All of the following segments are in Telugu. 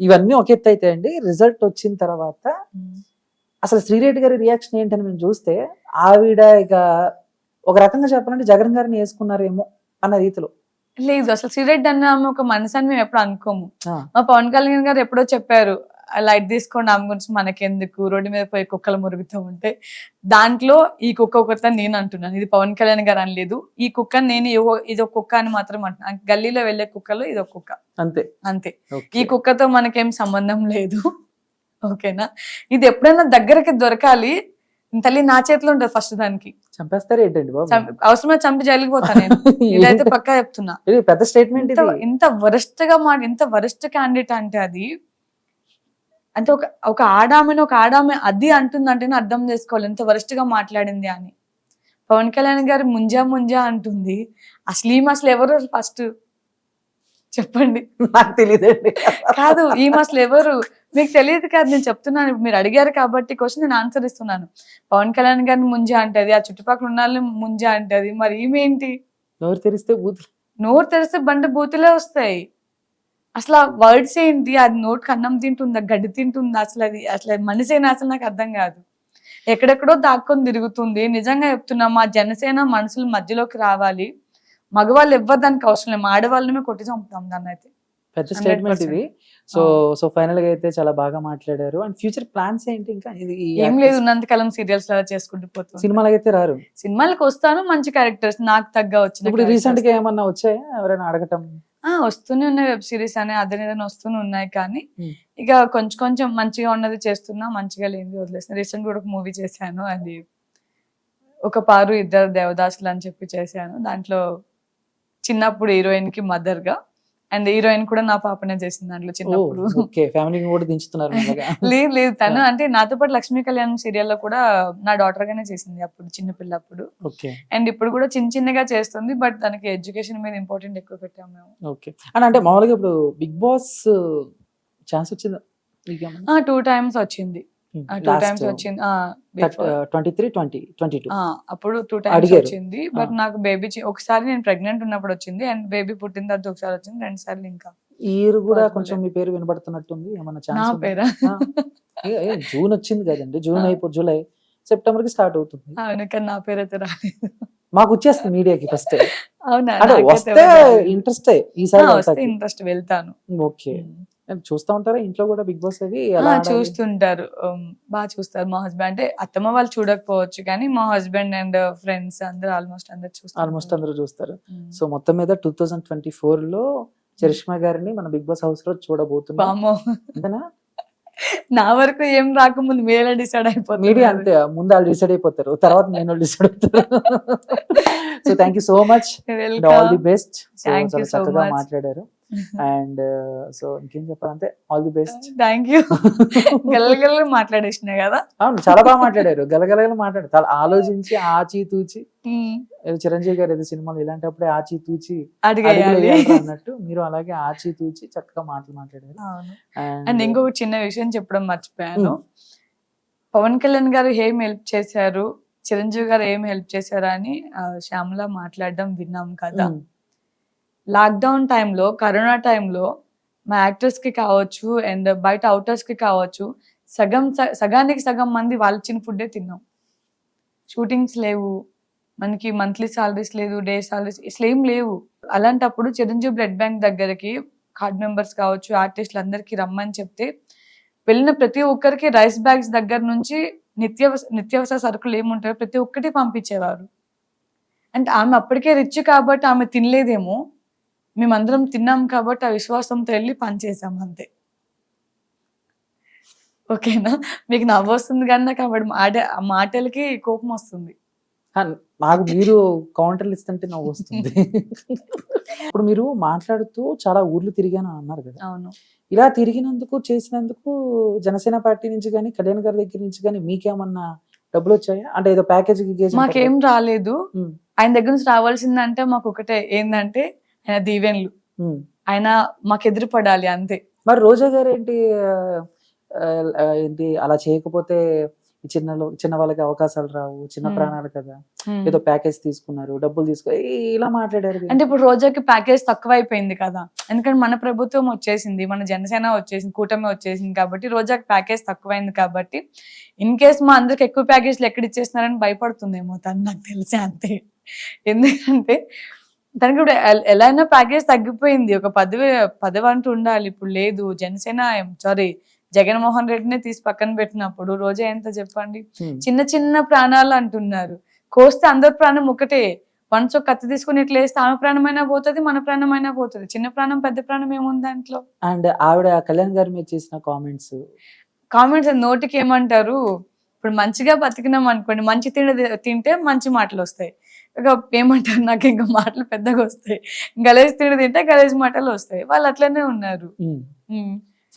ఇవన్నీ ఒక ఎత్తు అయితే అండి, రిజల్ట్ వచ్చిన తర్వాత అసలు శ్రీరెడ్డి గారి రియాక్షన్ ఏంటని మేము చూస్తే, ఆవిడ ఇక ఒక రకంగా చెప్పాలంటే జగన్ గారిని వేసుకున్నారేమో అన్న రీతిలో. లేదు, అసలు శ్రీరెడ్డి అన్న ఆమె ఒక మనసు అని మేము ఎప్పుడు అనుకోము. ఆ, మా పవన్ కళ్యాణ్ గారు ఎప్పుడో చెప్పారు, లైట్ తీసుకోండి ఆమె గురించి మనకెందుకు, రోడ్డు మీద పోయి కుక్కలు మురుగుతూ ఉంటే. దాంట్లో ఈ కుక్క ఒకటి నేను అంటున్నాను, ఇది పవన్ కళ్యాణ్ గారు అనలేదు. ఈ కుక్క నేను ఇది ఒక కుక్క అని మాత్రం అంటున్నాను. గల్లీలో వెళ్ళే కుక్కలో ఇది ఒక కుక్క, అంతే అంతే. ఓకే. ఈ కుక్కతో మనకేం సంబంధం లేదు. ఓకేనా, ఇది ఎప్పుడైనా దగ్గరకి దొరకాలి, తల్లి నా చేతిలో ఉంటుంది ఫస్ట్. దానికి చంపేస్తారు ఏంటండి బాబు? అవసరమైతే చంపి జైలుకి పోతా నేను. ఇదైతే పక్కా చెప్తున్నా. ఇది పెద్ద స్టేట్మెంట్. ఇంత వరస్ట్ గా ఇంత వరస్ట్ క్యాండిడేట్ అంటే అది, అంటే ఒక ఆడామెను ఒక ఆడామె అది అంటుందంటేనే అర్థం చేసుకోవాలి ఎంత వరస్ట్ గా మాట్లాడింది అని. పవన్ కళ్యాణ్ గారు ముంజా ముంజా అంటుంది. అసలు ఎవరు ఫస్ట్ చెప్పండి? నాకు తెలియదండి. కాదు, అసలు ఎవరు మీకు తెలియదు కాదు, నేను చెప్తున్నాను. మీరు అడిగారు కాబట్టి క్వశ్చన్ నేను ఆన్సర్ ఇస్తున్నాను. పవన్ కళ్యాణ్ గారిని ముంజా అంటది, ఆ చుట్టుపక్కల ఉన్న వాళ్ళని ముంజా అంటది, మరి ఈమెంటి? నోరు తెరిస్తే బూతులు. నోరు తెరిస్తే బూతులే వస్తాయి. అసలు ఆ వర్డ్స్ ఏంటి? అది నోటికి అన్నం తింటుందా, గడ్డి తింటుందా? అసలు మనిషేనా? అసలు నాకు అర్థం కాదు. ఎక్కడెక్కడో దాక్కొని తిరుగుతుంది. నిజంగా చెప్తున్నా, మా జనసేన మనుషుల మధ్యలోకి రావాలి. మగవాళ్ళు ఎవ్వరు దానికి అవసరం లేదు, ఆడవాళ్ళని కొట్టి చంపుతాం దాన్ని. అయితే పెద్ద స్టేట్మెంట్ ఇది. సో ఫైనల్ గా అయితే చాలా బాగా మాట్లాడారు. అండ్ ఫ్యూచర్ ప్లాన్స్ ఏంటి? ఇంకా ఏం లేదు, ఉన్నంతకాలం సీరియల్స్ అలా చేసుకుంటూ పోతాం. సినిమాలకు అయితే రారు? సినిమాలకు వస్తాను, మంచి క్యారెక్టర్స్ నాకు తగ్గ వచ్చిన. ఇప్పుడు రీసెంట్ గా ఏమన్నా వచ్చాయా ఎవరైనా అడగటం? వస్తూనే ఉన్నాయి, వెబ్ సిరీస్ అని అదేదైనా వస్తూనే ఉన్నాయి. కానీ ఇక కొంచెం కొంచెం మంచిగా ఉన్నది చేస్తున్నా, మంచిగా లేనిది వదిలేస్తున్నా. రీసెంట్ కూడా ఒక మూవీ చేశాను, అది ఒక పారు ఇద్దరు దేవదాసులు అని చెప్పి చేశాను. దాంట్లో చిన్నప్పుడు హీరోయిన్ కి మదర్ గా, అండ్ హీరోయిన్ కూడా నా పాపనే చేసింది దాంట్లో చిన్నప్పుడు. లేదు, తను అంటే నాతో పాటు లక్ష్మీ కళ్యాణ్ సీరియల్ లో కూడా నా డాటర్ గానే చేసింది అప్పుడు, చిన్నపిల్లప్పుడు. అండ్ ఇప్పుడు కూడా చిన్న చిన్నగా చేస్తుంది, బట్ దానికి ఎడ్యుకేషన్ మీద ఇంపార్టెంట్ ఎక్కువ పెట్టాము మేము. ఓకే. అంటే మామూలుగా ఇప్పుడు బిగ్ బాస్ ఛాన్స్ వచ్చిందా? 2 times వచ్చింది. 2 times వచ్చింది. 23, 20, 22 అప్పుడు 2 times వచ్చింది. బట్ నాకు బేబీ ఒకసారి నేను ప్రెగ్నెంట్ ఉన్నప్పుడు వచ్చింది, అండ్ బేబీ పుట్టిన తర్వాత ఒకసారి వచ్చింది, 2 సార్లు. ఇంకా ఈ ఇయర్ కూడా కొంచెం మీ పేరు వినబడుతున్నట్టుంది. ఏమన్నా ఛాన్స్? నా పేరా? జూన్ వచ్చింది కదండి, జూన్ జూలై, సెప్టెంబర్ కి స్టార్ట్ అవుతుంది. అవును, కానీ నా పేరు అయితే రాలేదు. మాకు వచ్చేస్తుంది మీడియాకి ఫస్ట్. అవునా? వస్తే ఇంట్రెస్ట్, ఈసారి ఇంట్రెస్ట్ వెళ్తాను. ఓకే. చూస్తా ఉంటారా ఇంట్లో కూడా బిగ్ బాస్? అవి చూస్తుంటారు, బాగా చూస్తారు. మా హస్బెండ్ అంటే అత్తమ్మ వాళ్ళు చూడకపోవచ్చు, కానీ మా హస్బెండ్ అండ్ ఫ్రెండ్స్ అందరూ ఆల్మోస్ట్ అందరూ చూస్తారు. సో మొత్తం మీద 2024 లో చరిష్మా గారిని మన బిగ్ బాస్ హౌస్ లో చూడబోతున్నాం. అంతేనా? నా వరకు ఏం రాకముందు మీరే డిసైడ్ అయిపోతారు. మీడియా అంతే, ముందు వాళ్ళు డిసైడ్ అయిపోతారు, తర్వాత నేను డిసైడ్ అవుతారు. So thank you so much, all the best. చక్కగా మాట్లాడారు. అండ్ సో ఇంకేం చెప్పాలంటే all the best. Thank you. గలగల మాట్లాడేసిన కదా. అవును, చాలా బాగా మాట్లాడారు. గలగలగా మాట్లాడారు, చాలా ఆలోచించి ఆచి తూచి. చిరంజీవి గారు ఏదో సినిమాలు ఇలాంటప్పుడే ఆచి తూచి అడిగేయాలి అన్నట్టు మీరు అలాగే ఆచి తూచి చక్కగా మాట్లాడారు. అండ్ ఇంకొక చిన్న విషయం చెప్పడం మర్చిపోయాను. పవన్ కళ్యాణ్ గారు ఏం హెల్ప్ చేశారు, చిరంజీవి గారు ఏం హెల్ప్ చేశారు అని శ్యామల మాట్లాడడం విన్నాం కదా. లాక్డౌన్ టైంలో, కరోనా టైంలో మా యాక్టర్స్ కి కావచ్చు అండ్ బయట అవుటర్స్ కి కావచ్చు, సగానికి సగం మంది వాళ్ళు ఇచ్చిన ఫుడ్డే తిన్నాం. షూటింగ్స్ లేవు, మనకి మంత్లీ సాలరీస్ లేదు, డే సాలరీస్ ఇట్లా ఏం లేవు. అలాంటప్పుడు చిరంజీవి బ్లడ్ బ్యాంక్ దగ్గరికి కార్డ్ మెంబర్స్ కావచ్చు, ఆర్టిస్టులు అందరికి రమ్మని చెప్తే వెళ్ళిన ప్రతి ఒక్కరికి రైస్ బ్యాగ్స్ దగ్గర నుంచి నిత్యావసర సరుకులు ఏముంటాయో ప్రతి ఒక్కటి పంపించేవారు. అంటే ఆమె అప్పటికే రిచ్ కాబట్టి ఆమె తినలేదేమో, మేమందరం తిన్నాం కాబట్టి ఆ విశ్వాసంతో వెళ్ళి పనిచేసాం అంతే. ఓకేనా? మీకు నవ్వు వస్తుంది కానీ నాకు ఆ మాటలకి కోపం వస్తుంది. నాకు మీరు కౌంటర్లు ఇస్తుంటే నవ్వు వస్తుంది. ఇప్పుడు మీరు మాట్లాడుతూ చాలా ఊర్లు తిరిగాను అన్నారు కదా. అవును. ఇలా తిరిగినందుకు, చేసినందుకు జనసేన పార్టీ నుంచి కానీ, కళ్యాణ్ గారి దగ్గర నుంచి కానీ మీకేమన్నా డబ్బులు వచ్చాయా? అంటే ఏదో ప్యాకేజ్ మాకేం రాలేదు. ఆయన దగ్గర నుంచి రావాల్సిందంటే మాకు ఒకటే, ఏంటంటే ఆయన దీవెన్లు. ఆయన మాకు ఎదురు పడాలి అంతే. మరి రోజా గారు ఏంటి అలా చేయకపోతే చిన్న వాళ్ళకి అవకాశాలు రావు, చిన్న Hmm. ప్రాణాలు కదా, ఏదో ప్యాకేజ్ తీసుకున్నారు, డబ్బులు తీసుకో ఇలా మాట్లాడారు. అంటే ఇప్పుడు రోజాకి ప్యాకేజ్ తక్కువ అయిపోయింది కదా, ఎందుకంటే మన ప్రభుత్వం వచ్చేసింది, మన జనసేన వచ్చేసింది, కూటమి వచ్చేసింది కాబట్టి రోజాకి ప్యాకేజ్ తక్కువైంది కాబట్టి ఇన్ కేస్ మా అందరికి ఎక్కువ ప్యాకేజ్లు ఎక్కడ ఇచ్చేస్తున్నారని భయపడుతుందేమో తను, నాకు తెలిసి అంతే. ఎందుకంటే తనకి ఇప్పుడు ఎలా అయినా ప్యాకేజ్ తగ్గిపోయింది, ఒక పదవి అంటూ ఉండాలి, ఇప్పుడు లేదు. జనసేన జగన్మోహన్ రెడ్డినే తీసి పక్కన పెట్టినప్పుడు రోజా ఎంత చెప్పండి. చిన్న చిన్న ప్రాణాలు అంటున్నారు, కోస్తే అందరి ప్రాణం ఒకటే. వన్స్ ఒక కత్తి తీసుకుని ఇట్లా వేస్తే ఆమె ప్రాణమైనా పోతుంది, మన ప్రాణమైనా పోతుంది. చిన్న ప్రాణం పెద్ద ప్రాణం ఏముంది దాంట్లో. అండ్ ఆవిడ కళ్యాణ్ గారి మీద చేసిన కామెంట్స్ నోటికి ఏమంటారు, ఇప్పుడు మంచిగా బతికినాం అనుకోండి, మంచి తింటే మంచి మాటలు వస్తాయి. ఇక ఏమంటారు, నాకు ఇంకా మాటలు పెద్దగా వస్తాయి, గలేజ్ తింటే గలేజ్ మాటలు వస్తాయి. వాళ్ళు అట్లనే ఉన్నారు.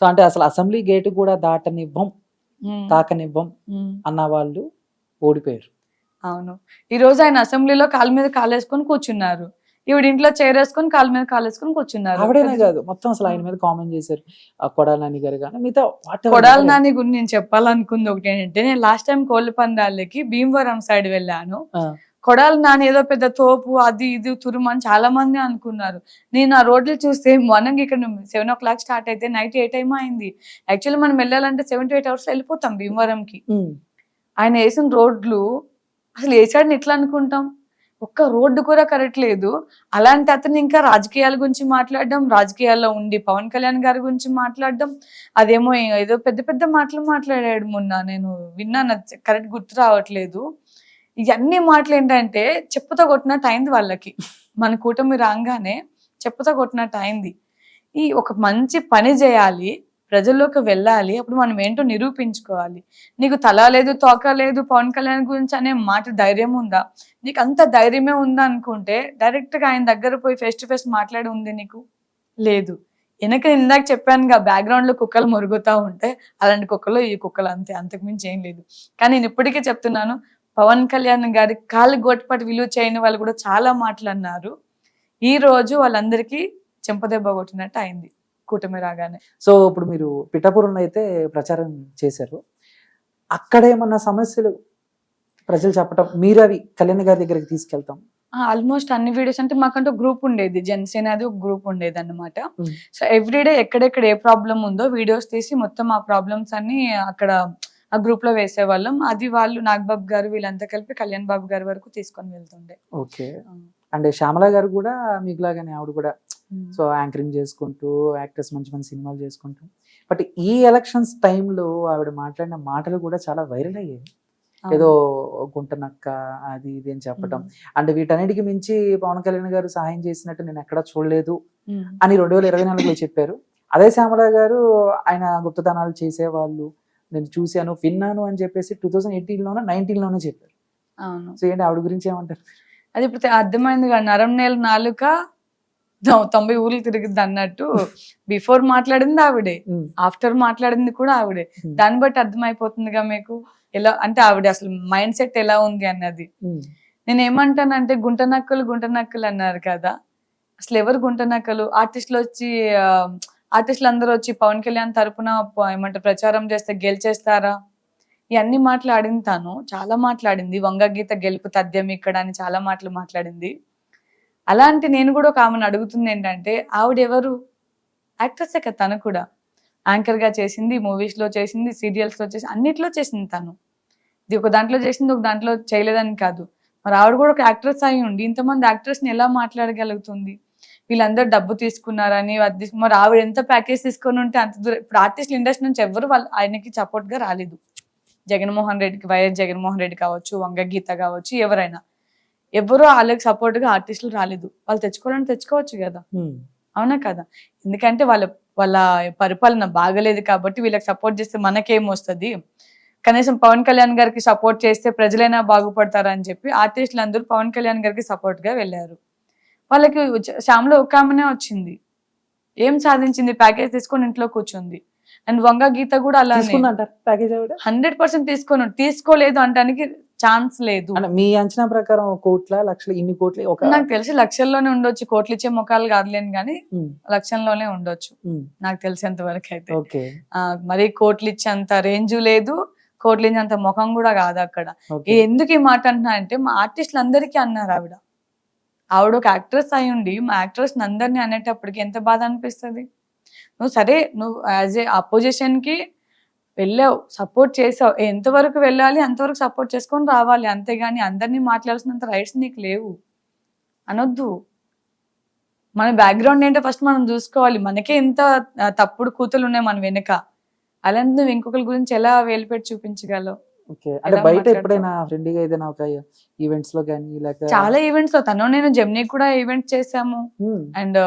సో అంటే అసలు అసెంబ్లీ గేట్ కూడా తాకనివ్వం అన్న వాళ్ళు ఓడిపోయారు. అవును, ఈ రోజు ఆయన అసెంబ్లీలో కాళ్ళ మీద కాలేసుకొని కూర్చున్నారు, ఈవిడ ఇంట్లో చైర్ వేసుకొని కాళ్ళ మీద కాలేసుకొని కూర్చున్నారు. ఆవిడనే కాదు, మొత్తం అసలు ఆయన మీద కామెంట్ చేశారు కొడాలి నాని గారు కానీ మిగతా కొడాలి నాని గురించి నేను చెప్పాలనుకుంది ఒకటి ఏంటంటే, నేను లాస్ట్ టైం కోళ్ల పందాలకి భీమవరం సైడ్ వెళ్ళాను. కొడాలి నాని ఏదో పెద్ద తోపు, అది ఇది తురుము అని చాలా మంది అనుకున్నారు. నేను ఆ రోడ్లు చూస్తే మార్నింగ్ ఇక్కడ 7 o'clock స్టార్ట్ అయితే నైట్ 8 time అయింది. యాక్చువల్లీ మనం వెళ్ళాలంటే 7 to 8 hours వెళ్ళిపోతాం భీమవరంకి. ఆయన వేసిన రోడ్లు అసలు వేసాడని ఎట్లా అనుకుంటాం, ఒక్క రోడ్డు కూడా కరెక్ట్ లేదు. అలాంటి అతను ఇంకా రాజకీయాల గురించి మాట్లాడడం, రాజకీయాల్లో ఉండి పవన్ కళ్యాణ్ గారి గురించి మాట్లాడడం, అదేమో ఏదో పెద్ద పెద్ద మాటలు మాట్లాడాడు మొన్న, నేను విన్నాను, కరెక్ట్ గుర్తు రావట్లేదు. ఇవన్నీ మాటలు ఏంటంటే చెప్పుతో కొట్టినట్టు అయింది వాళ్ళకి. మన కూటమి రాగానే చెప్పుతో కొట్టినట్టు అయింది. ఈ ఒక మంచి పని చేయాలి, ప్రజల్లోకి వెళ్ళాలి, అప్పుడు మనం ఏంటో నిరూపించుకోవాలి. నీకు తల లేదు తోక లేదు పవన్ కళ్యాణ్ గురించి అనే మాట ధైర్యం ఉందా? నీకు అంత ధైర్యమే ఉందా అనుకుంటే డైరెక్ట్ గా ఆయన దగ్గర పోయి ఫేస్ టు ఫేస్ మాట్లాడి ఉంది నీకు లేదు. వెనక ఇందాక చెప్పానుగా, బ్యాక్గ్రౌండ్ లో కుక్కలు మురుగుతా ఉంటే అలాంటి కుక్కలు ఈ కుక్కలు అంతే, అంతకుమించి ఏం లేదు. కానీ నేను ఇప్పటికే చెప్తున్నాను, పవన్ కళ్యాణ్ గారి కాళ్ళు గోటుపాటు విలువ చేయని వాళ్ళు కూడా చాలా మాటలు అన్నారు. ఈ రోజు వాళ్ళందరికీ చెంపదెబ్బ కొట్టినట్టు అయింది కూటమి రాగానే. సో ఇప్పుడు మీరు పిఠాపురంలో అయితే ప్రచారం చేశారు, అక్కడ ఏమన్నా సమస్యలు ప్రజలు చెప్పటం, మీరు అవి కళ్యాణ్ గారి దగ్గరికి తీసుకెళ్తాం? ఆల్మోస్ట్ అన్ని వీడియోస్ అంటే మాకంటూ గ్రూప్ ఉండేది, జనసేన అది ఒక గ్రూప్ ఉండేది అన్నమాట. సో ఎవ్రీడే ఎక్కడెక్కడ ఏ ప్రాబ్లం ఉందో వీడియోస్ తీసి మొత్తం ఆ ప్రాబ్లమ్స్ అన్ని అక్కడ ఆ గ్రూప్ లో వేసేవాళ్ళం. అది వాళ్ళు నాగబాబు గారు వీళ్ళంతా కలిపి కళ్యాణ్ బాబు గారి వరకు తీసుకొని వెళ్తుండే. ఓకే. అండ్ శ్యామల గారు కూడా మీకులాగానే ఆవిడ కూడా సో యాంకరింగ్ చేసుకుంటూ, యాక్టర్స్ మంచి మంచి సినిమాలు చేసుకుంటూ, బట్ ఈ ఎలక్షన్స్ టైంలో ఆవిడ మాట్లాడిన మాటలు కూడా చాలా వైరల్ అయ్యాయి. ఏదో గుంటనక్క అది ఇది అని చెప్పటం, అండ్ వీటన్నిటికి మించి పవన్ కళ్యాణ్ గారు సహాయం చేసినట్టు నేను ఎక్కడా చూడలేదు అని 2024లో చెప్పారు. అదే శ్యామల గారు ఆయన గుప్తదానాలు చేసేవాళ్ళు నేను చూశాను విన్నాను అని చెప్పేసి 2018లోనో 19లోనో చెప్పారు. సో ఏంటి ఆవిడ గురించి ఏమంటారు? అది ఇప్పుడు అర్థమైంది కదా, నరం నేల నాలుక 90 ఊర్లు తిరిగిద్ది అన్నట్టు. బిఫోర్ మాట్లాడింది ఆవిడే, ఆఫ్టర్ మాట్లాడింది కూడా ఆవిడే. దాన్ని బట్టి అర్థమైపోతుందిగా మీకు ఎలా అంటే ఆవిడ అసలు మైండ్ సెట్ ఎలా ఉంది అన్నది. నేను ఏమంటానంటే గుంట నక్కలు అన్నారు కదా, అసలు ఎవరు గుంట నక్కలు? ఆర్టిస్టులు అందరూ వచ్చి పవన్ కళ్యాణ్ తరపున ఏమంటారు ప్రచారం చేస్తే గెలిచేస్తారా? ఇవన్నీ మాట్లాడింది తాను, చాలా మాట్లాడింది. వంగ గీత గెలుపు తథ్యం ఇక్కడ అని చాలా మాటలు మాట్లాడింది. అలాంటి నేను కూడా ఒక ఆమెను అడుగుతుంది ఏంటంటే, ఆవిడెవరు? యాక్ట్రెస్ కదా తను కూడా, యాంకర్ గా చేసింది, మూవీస్ లో చేసింది, సీరియల్స్ లో చేసింది, అన్నిట్లో చేసింది తను. ఇది ఒక దాంట్లో చేసింది, ఒక దాంట్లో చేయలేదని కాదు. మరి ఆవిడ కూడా ఒక యాక్ట్రెస్ అయి ఉండి ఇంతమంది యాక్టర్స్ ని ఎలా మాట్లాడగలుగుతుంది? వీళ్ళందరూ డబ్బు తీసుకున్నారని, మరి ఆవిడ ఎంత ప్యాకేజ్ తీసుకొని ఉంటే అంత దూరం. ఇప్పుడు ఆర్టిస్ట్ ఇండస్ట్రీ నుంచి ఎవరు ఆయనకి సపోర్ట్ గా రాలేదు. వైఎస్ జగన్మోహన్ రెడ్డి కావచ్చు, వంగ గీత కావచ్చు, ఎవరైనా ఎవరో వాళ్ళకి సపోర్ట్ గా ఆర్టిస్టులు రాలేదు. వాళ్ళు తెచ్చుకోవాలని తెచ్చుకోవచ్చు కదా, అవునా కదా? ఎందుకంటే వాళ్ళ పరిపాలన బాగలేదు కాబట్టి వీళ్ళకి సపోర్ట్ చేస్తే మనకేం వస్తుంది, కనీసం పవన్ కళ్యాణ్ గారికి సపోర్ట్ చేస్తే ప్రజలైనా బాగుపడతారని చెప్పి ఆర్టిస్టులు అందరూ పవన్ కళ్యాణ్ గారికి సపోర్ట్ గా వెళ్ళారు. వాళ్ళకి శ్యామలో ఒక ఆమెనే వచ్చింది, ఏం సాధించింది? ప్యాకేజ్ తీసుకొని ఇంట్లో కూర్చుంది. అండ్ వంగ గీత కూడా అలా 100% తీసుకోలేదు అంటానికి ఛాన్స్ లేదు. మీ అంచనా ప్రకారం కోట్ల లక్షలు ఇన్ని కోట్లు? నాకు తెలిసి లక్షల్లోనే ఉండొచ్చు, కోట్లు ఇచ్చే ముఖాలు కాదులేని కానీ లక్షల్లోనే ఉండొచ్చు నాకు తెలిసేంత వరకు అయితే. మరి కోట్లు ఇచ్చేంత రేంజ్ లేదు, కోట్లింజంత ముఖం కూడా కాదు అక్కడ. ఎందుకు ఈ మాట అంటున్నా అంటే మా ఆర్టిస్టులు అందరికీ అన్నారు ఆవిడ ఒక యాక్ట్రెస్ అయి ఉండి మా యాక్ట్రెస్ అందరినీ అనేటప్పటికి ఎంత బాధ అనిపిస్తుంది. నువ్వు సరే నువ్వు యాజ్ ఏ అపోజిషన్ కి వెళ్ళావు, సపోర్ట్ చేసావు, ఎంతవరకు వెళ్ళాలి అంతవరకు సపోర్ట్ చేసుకొని రావాలి, అంతేగాని అందరినీ మాట్లాడాల్సినంత రైట్స్ నీకు లేవు అనొద్దు. మన బ్యాక్గ్రౌండ్ ఏంటో ఫస్ట్ మనం చూసుకోవాలి. మనకే ఇంత తప్పుడు కూతులు ఉన్నాయి మన వెనుక, అలాంటి నువ్వు ఇంకొకరి గురించి ఎలా వేలుపెట్టి చూపించగలవు? అంటే బయట ఎప్పుడైనా ఫ్రెండ్లీగా ఏదైనా ఒక ఈవెంట్స్ లో కానీ లేక చాలా ఈవెంట్స్ లో తను నేను జెమినీ కూడా ఈవెంట్ చేసాము, అండ్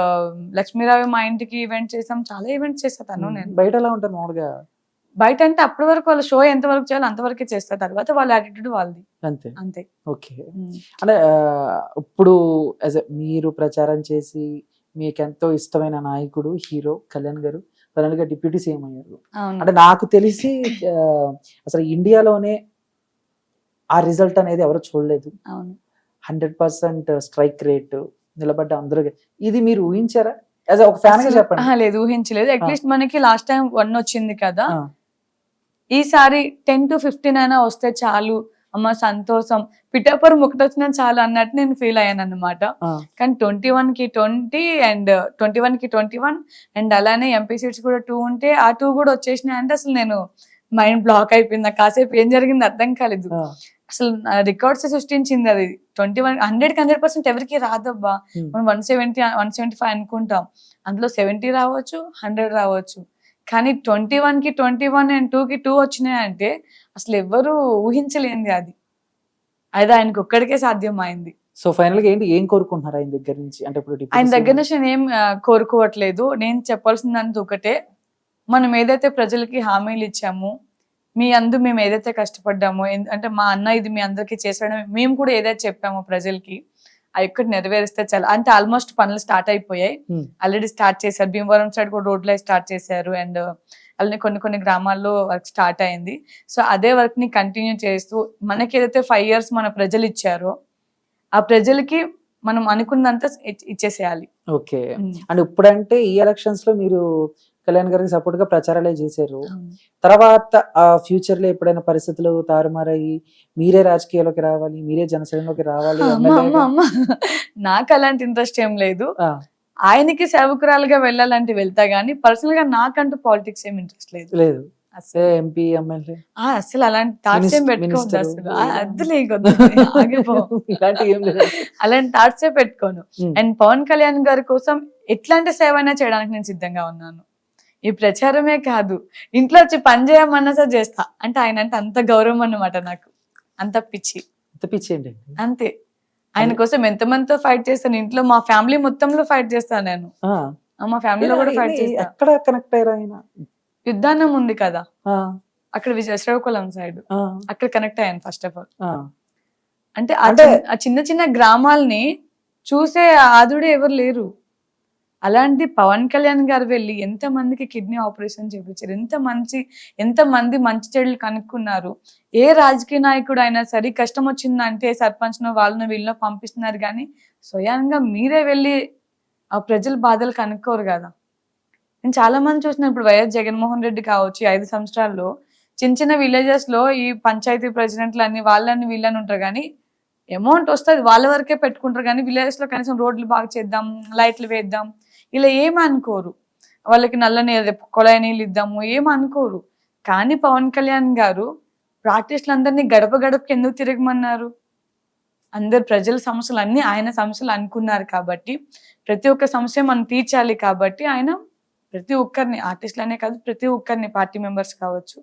లక్ష్మీరావు మా ఇంటికి ఈవెంట్ చేసాం, చాలా ఈవెంట్స్ చేస్తా తను నేను. బయట ఎలా ఉంటారు మామూలుగా? బయట అంటే అప్పటి వరకు వాళ్ళ షో ఎంత వరకు చేయాలో అంతవరకే చేస్తారు, తర్వాత వాళ్ళ యాటిట్యూడ్ వాళ్ళది అంతే అంతే. ఓకే. అంటే ఇప్పుడు మీరు ప్రచారం చేసి మీకు ఎంతో ఇష్టమైన నాయకుడు హీరో కళ్యాణ్ గారు ఫైనల్ గా డిప్యూటీ సీఎం అయ్యారు. అంటే నాకు తెలిసి అసలు ఇండియాలోనే ఆ రిజల్ట్ అనేది ఎవరు చూడలేదు. 100% స్ట్రైక్ రేట్ నిలబడ్డ అందరూ. ఇది మీరు ఊహించారా యాజ్ ఒక ఫ్యాన్ గా చెప్పండి? లేదు, ఊహించలేదు. అట్లీస్ట్ మనకి లాస్ట్ టైం 1 వచ్చింది కదా, ఈసారి 10 to 15 అయినా వస్తే చాలు అమ్మ సంతోషం, పిఠాపురం ఒకటి వచ్చినా చాలు అన్నట్టు నేను ఫీల్ అయ్యాను అనమాట. కానీ 21 కి 20 అండ్ 21 కి 21 అండ్ అలానే ఎంపీ సీట్స్ కూడా 2 ఉంటే ఆ 2 కూడా వచ్చేసినాయి అంటే అసలు నేను మైండ్ బ్లాక్ అయిపోయింది. కాసేపు ఏం జరిగింది అర్థం కాలేదు. అసలు రికార్డ్స్ సృష్టించింది అది. 21 100కి 100% ఎవరికి రాదబ్బా. మనం 170 175 అనుకుంటాం, అందులో 70 రావచ్చు, 100 రావచ్చు. కానీ 21 కి 21 అండ్ 2 కి 2 వచ్చినాయంటే అసలు ఎవ్వరు ఊహించలేంది అది. అది ఆయనకు ఒక్కడికే సాధ్యం అయింది. సో ఫైనల్ గా ఏంటి, ఏం కోరుకుంటున్నారు ఆయన దగ్గర నుంచి? అంటే ఇప్పుడు ఆయన దగ్గర నుంచి నేను ఏం కోరుకోవట్లేదు. నేను చెప్పాల్సిందంతా ఒకటే, మనం ఏదైతే ప్రజలకి హామీలు ఇచ్చామో, మీ అందు మేము ఏదైతే కష్టపడ్డామో, అంటే మా అన్న ఇది మీ అందరికీ చేసాడో, మేము కూడా ఏదైతే చెప్పామో ప్రజలకి అవి ఒక్కటి నెరవేరిస్తే చాలా. అంటే ఆల్మోస్ట్ పనులు స్టార్ట్ అయిపోయాయి, ఆల్రెడీ స్టార్ట్ చేశారు. భీమవరం సైడ్ కూడా రోడ్లు స్టార్ట్ చేశారు, అండ్ అలానే కొన్ని గ్రామాల్లో వర్క్ స్టార్ట్ అయింది. సో అదే వర్క్ ని కంటిన్యూ చేస్తూ మనకి ఏదైతే 5 years మన ప్రజలు ఇచ్చారో ఆ ప్రజలకి మనం అనుకున్నంత ఇచ్చేసేయాలి. ఓకే. అండ్ ఇప్పుడంటే ఈ ఎలక్షన్స్ లో మీరు కళ్యాణ్ గారికి సపోర్ట్ గా ప్రచారాలే చేశారు. తర్వాత ఫ్యూచర్ లో ఎప్పుడైనా పరిస్థితులు తారుమారయ్యి మీరే రాజకీయాల్లోకి రావాలి, మీరే జనసేనలోకి రావాలి, నాకు అలాంటి ఇంట్రెస్ట్ ఏం లేదు. ఆయనకి సేవకురాలుగా వెళ్ళాలంటే వెళ్తా గానీ పర్సనల్ గా నాకంటూ పాలిటిక్స్ ఏం ఇంట్రెస్ట్ లేదు. ఎంపీ ఎమ్మెల్యే అసలు అలాంటి థాట్స్ ఏం పెట్టుకోవద్దు. అసలు అలాంటి థాట్స్ ఏ పెట్టుకోను. అండ్ పవన్ కళ్యాణ్ గారి కోసం ఎట్లాంటి సేవ అయినా చేయడానికి నేను సిద్ధంగా ఉన్నాను. ఈ ప్రచారమే కాదు, ఇంట్లో వచ్చి పని చేయమన్నా సరే చేస్తా. అంటే ఆయన అంటే అంత గౌరవం అన్నమాట నాకు, అంత పిచ్చి ఏంటి అంతే. ఆయన కోసం ఎంతమందితో ఫైట్ చేస్తాను, ఇంట్లో మా ఫ్యామిలీ మొత్తంలో ఫైట్ చేస్తాను నేను, మా ఫ్యామిలీలో కూడా ఫైట్ చేస్తాను. ఎక్కడ కనెక్ట్ అయ్యారు ఆయన? యుద్ధాన్నం ఉంది కదా అక్కడ శ్రీకాకుళం సైడ్, అక్కడ కనెక్ట్ అయ్యాను ఫస్ట్ ఆఫ్ ఆల్. అంటే ఆ చిన్న చిన్న గ్రామాలని చూసే ఆదుడే ఎవరు లేరు. అలాంటి పవన్ కళ్యాణ్ గారు వెళ్ళి ఎంతమందికి కిడ్నీ ఆపరేషన్ చేయించారు, ఎంతమంది మంచి చెడులు కనుక్కున్నారు. ఏ రాజకీయ నాయకుడు అయినా సరే కష్టం వచ్చిందంటే సర్పంచ్ను వాళ్ళను వీళ్ళను పంపిస్తున్నారు, కానీ స్వయంగా మీరే వెళ్ళి ఆ ప్రజల బాధలు కనుక్కోరు కదా. నేను చాలా మంది చూసిన, ఇప్పుడు వైఎస్ జగన్మోహన్ రెడ్డి కావచ్చు, 5 సంవత్సరాల్లో చిన్న విలేజెస్ లో ఈ పంచాయతీ ప్రెసిడెంట్లు అన్ని వాళ్ళని వీళ్ళని ఉంటారు, కానీ అమౌంట్ వస్తుంది వాళ్ళ వరకే పెట్టుకుంటారు, కానీ విలేజెస్ లో కనీసం రోడ్లు బాగా చేద్దాం, లైట్లు వేద్దాం ఇలా ఏమనుకోరు. వాళ్ళకి నల్ల నీళ్ళు, కొళాయి నీళ్ళు ఇద్దాము ఏమనుకోరు. కానీ పవన్ కళ్యాణ్ గారు ఆర్టిస్టులందరినీ గడప గడపకి ఎందుకు తిరగమన్నారు? అందరు ప్రజల సమస్యలు అన్ని ఆయన సమస్యలు అనుకున్నారు కాబట్టి, ప్రతి ఒక్క సమస్య మనం తీర్చాలి కాబట్టి ఆయన ప్రతి ఒక్కరిని, ఆర్టిస్టులనే కాదు ప్రతి ఒక్కరిని, పార్టీ మెంబర్స్ కావచ్చు,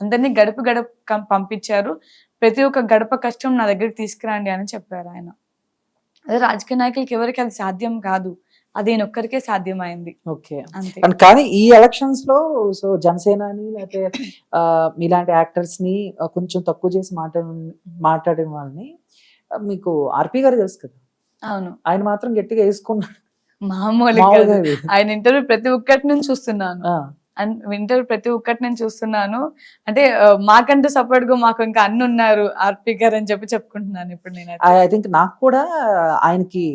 అందరినీ గడప గడప పంపించారు. ప్రతి ఒక్క గడప కష్టం నా దగ్గరికి తీసుకురండి అని చెప్పారు ఆయన. అదే రాజకీయ నాయకులకి ఎవరికి అది సాధ్యం కాదు, అది ఒక్కరికే సాధ్యమైంది. ఓకే. కానీ ఈ ఎలక్షన్స్ లో సో జనసేనని లేకపోతే మీలాంటి యాక్టర్స్ ని కొంచెం తక్కువ చేసి మాట్లాడిన వాళ్ళని మీకు ఆర్పి గారు తెలుసు కదా. అవును, ఆయన మాత్రం గట్టిగా వేసుకున్నాడు. మామూలుగా ఆయన ఇంటర్వ్యూ ప్రతి ఒక్కటి నుంచి చూస్తున్నాను, అంటే మాకంటూ సపోర్ట్ గా మాకు ఇంకా అన్ని ఉన్నారు ఆర్పి గారు అని చెప్పుకుంటున్నాను ఇప్పుడు నేను. ఐ థింక్ నాకు కూడా ఆయనకి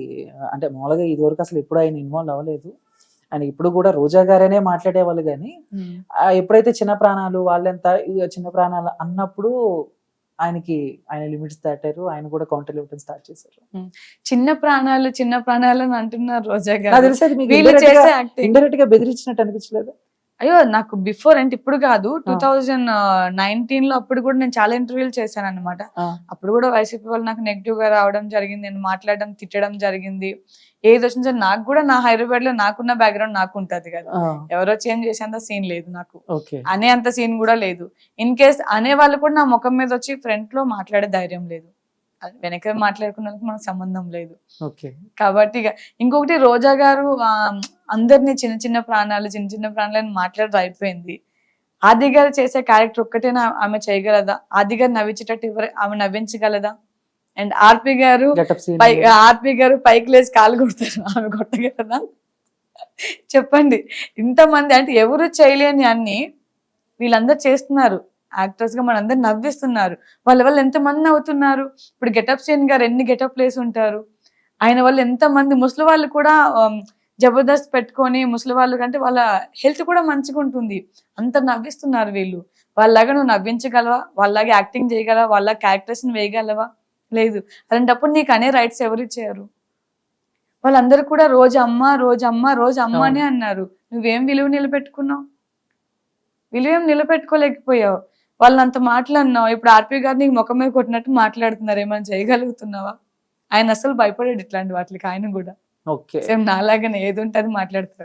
అంటే మామూలుగా ఇది వరకు అసలు ఎప్పుడు ఆయన ఇన్వాల్వ్ అవ్వలేదు. అండ్ ఇప్పుడు కూడా రోజా గారనే మాట్లాడేవాళ్ళు కానీ ఎప్పుడైతే చిన్న ప్రాణాలు వాళ్ళంతా ఇక చిన్న ప్రాణాలు అన్నప్పుడు ఆయన లిమిట్స్ దాటారు, ఆయన కూడా కౌంటర్ ఇవ్వడం స్టార్ట్ చేశారు. చిన్న ప్రాణాలు అని అంటున్నారు రోజా నాకు గారు. తెలిసి అది మీకు వీళ్ళు చేసే యాక్టింగ్ ఇండైరెక్ట్ గా బెదిరించినట్టు అనిపించలేదు? అయ్యో నాకు బిఫోర్ అంటే ఇప్పుడు కాదు 2019 లో అప్పుడు కూడా నేను చాలా ఇంటర్వ్యూలు చేశాను అనమాట. అప్పుడు కూడా వైసీపీ వాళ్ళు నాకు నెగిటివ్ గా రావడం జరిగింది, నేను మాట్లాడడం తిట్టడం జరిగింది. ఏది వచ్చినా సరే నాకు కూడా నా హైదరాబాద్ లో నాకున్న బ్యాక్గ్రౌండ్ నాకు ఉంటది కదా, ఎవరో చేంజ్ చేసేంత సీన్ లేదు నాకు, అనే అంత సీన్ కూడా లేదు. ఇన్ కేస్ అనే వాళ్ళు కూడా నా ముఖం మీద వచ్చి ఫ్రంట్ లో మాట్లాడే ధైర్యం లేదు, వెనక మాట్లాడుకున్నందుకు మనకు సంబంధం లేదు. కాబట్టి ఇంకొకటి రోజా గారు అందరినీ చిన్న చిన్న ప్రాణాలను మాట్లాడడం అయిపోయింది. ఆది గారు చేసే క్యారెక్టర్ ఒక్కటేనా ఆమె చేయగలదా? ఆది గారు నవ్వించేటట్టు ఆమె నవ్వించగలదా? అండ్ ఆర్పి గారు పైకి లేచి కాలు కొడతారు, ఆమె కొట్టగలదా? చెప్పండి. ఇంతమంది అంటే ఎవరు చేయలేని అన్ని వీళ్ళందరూ చేస్తున్నారు. యాక్టర్స్ గా మనందరు నవ్విస్తున్నారు. వాళ్ళ వల్ల ఎంతమంది నవ్వుతున్నారు. ఇప్పుడు గెటప్ సీన్ గారు ఎన్ని గెటప్ ప్లేస్ ఉంటారు, ఆయన వల్ల ఎంతమంది ముసలి వాళ్ళు కూడా జబర్దస్త్ పెట్టుకొని, ముసలి వాళ్ళు కంటే వాళ్ళ హెల్త్ కూడా మంచిగా ఉంటుంది, అంత నవ్విస్తున్నారు వీళ్ళు. వాళ్ళలాగా నువ్వు నవ్వించగలవా? వాళ్ళలాగా యాక్టింగ్ చేయగలవా? వాళ్ళ క్యారెక్టర్స్ ని వేయగలవా? లేదు. అలాంటప్పుడు నీకు అనే రైట్స్ ఎవరు ఇచ్చారు? వాళ్ళందరూ కూడా రోజు అమ్మ అనే అన్నారు. నువ్వేం విలువ నిలబెట్టుకున్నావు? విలువేం నిలబెట్టుకోలేకపోయావు. వాళ్ళని అంత మాట్లాడినావు. ఇప్పుడు ఆర్పి గారు నీకు ముఖం మీద కొట్టినట్టు మాట్లాడుతున్నారు, ఏమైనా చేయగలుగుతున్నావా? ఆయన అసలు భయపడాడు ఇట్లాంటి వాటికి. ఆయన కూడా సేమ్ నాలాగానే ఏది ఉంటే అది మాట్లాడతారు.